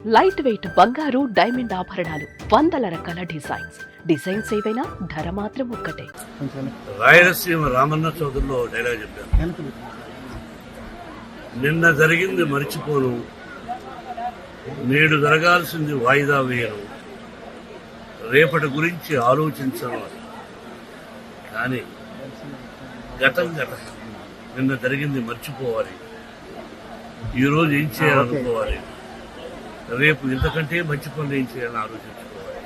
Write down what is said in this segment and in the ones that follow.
Light weight బంగారు diamond ఆభరణాలు, వందల రకాల డిజైన్స్ ఏవైనా ధర మాత్రం ఒక్కటే. రాయలసీమ రామన్న చౌదరిలో డైలాగ్ చెప్పాను, నిన్న జరిగింది మర్చిపోను, నేడు జరగాల్సింది వాయిదా వేయను, రేపటి గురించి ఆలోచించను. కానీ గతం నిన్న జరిగింది మర్చిపోవాలి, ఈరోజు ఏం చేయాలనుకోవాలి, రేపు ఇంతకంటే మంచి పనులు ఏం చేయాలని ఆలోచించుకోవాలి.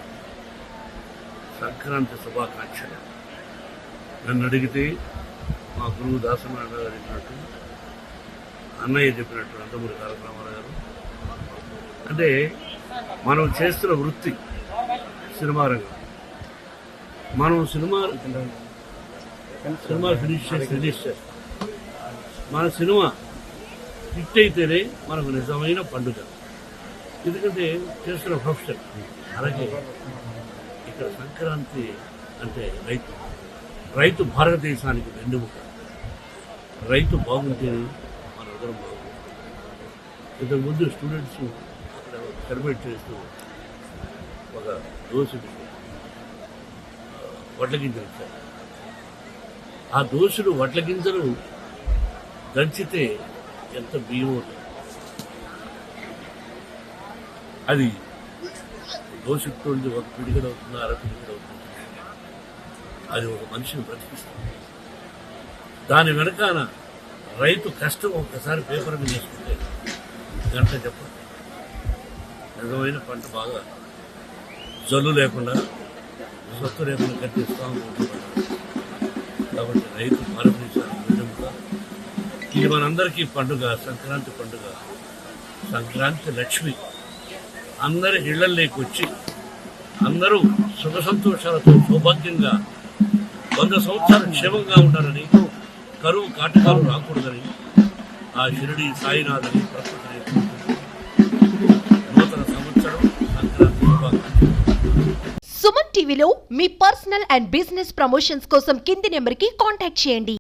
సంక్రాంతి శుభాకాంక్షలు. నన్ను అడిగితే మా గురువు దాసనారాయణ గారు చెప్పినట్టు, అన్నయ్య చెప్పినట్టు, నందమూరి తారక రామారావు గారు, అంటే మనం చేస్తున్న వృత్తి సినిమా రంగం. మనం సినిమా ఫినిష్ చేస్తాం. మన సినిమా హిట్ అయితేనే మనకు నిజమైన పండుగ. ఎందుకంటే చేస్తున్న ప్రొఫెషన్. అలాగే ఇక్కడ సంక్రాంతి అంటే రైతు భారతదేశానికి వెన్నెముక. రైతు బాగుంటేనే మన అందరం బాగుంటుంది. ఇంతకుముందు స్టూడెంట్స్ అక్కడ సెలబ్రేట్ చేస్తూ ఒక దోశకి వడ్ల గింజలు ఇచ్చారు. ఆ దోశలు వడ్ల గింజలు దంచితే ఎంత బియ్యం అవుతుంది. అది దోషితోంది ఒక పిడిగడ అవుతుంది, అర పిడిగడ అవుతుంది. అది ఒక మనిషిని బ్రతికిస్తుంది. దాని వెనకాల రైతు కష్టం ఒక్కసారి పేపర్ మీద వేసుకుంటే గంట చెప్పండి, నిజమైన పంట బాగా జల్లు లేకుండా, సత్తు లేకుండా కట్టిస్తూ ఉంటుంది. కాబట్టి రైతు భారతదేశానికి వెన్నెముక. ఇది మనందరికీ పండుగ, సంక్రాంతి పండుగ. సంక్రాంతి లక్ష్మి అందరి ఇళ్లలోకి వచ్చి అందరూ సుఖ సంతోషాలతో సౌభాగ్యంగా 100 సంవత్సరాలు క్షేమంగా ఉండాలని, కరువు కాటకాలు రాకూడదని ఆ షిరిడి సాయినాథని ప్రకృతిని నూతన సంవత్సరం సంక్రాంతి శుభాకాంక్షలు. సుమన్ టీవీలో మీ పర్సనల్ అండ్ బిజినెస్ ప్రమోషన్స్ కోసం కింది నెంబర్కి కాంటాక్ట్ చేయండి.